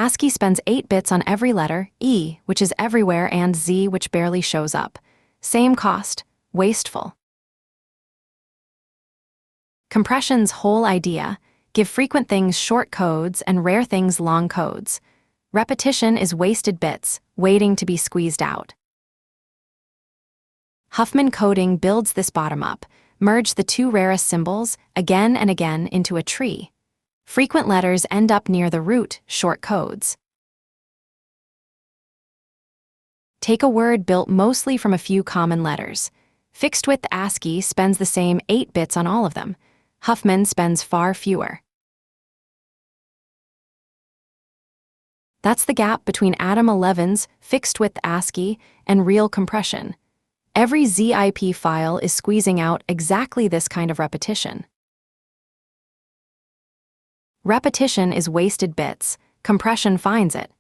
ASCII spends 8 bits on every letter, E, which is everywhere, and Z, which barely shows up. Same cost, wasteful. Compression's whole idea: give frequent things short codes and rare things long codes. Repetition is wasted bits, waiting to be squeezed out. Huffman coding builds this bottom-up. Merge the two rarest symbols again and again into a tree. Frequent letters end up near the root, short codes. Take a word built mostly from a few common letters. Fixed-width ASCII spends the same 8 bits on all of them. Huffman spends far fewer. That's the gap between Atom 11's fixed-width ASCII and real compression. Every zip file is squeezing out exactly this kind of repetition. Repetition is wasted bits. Compression finds it.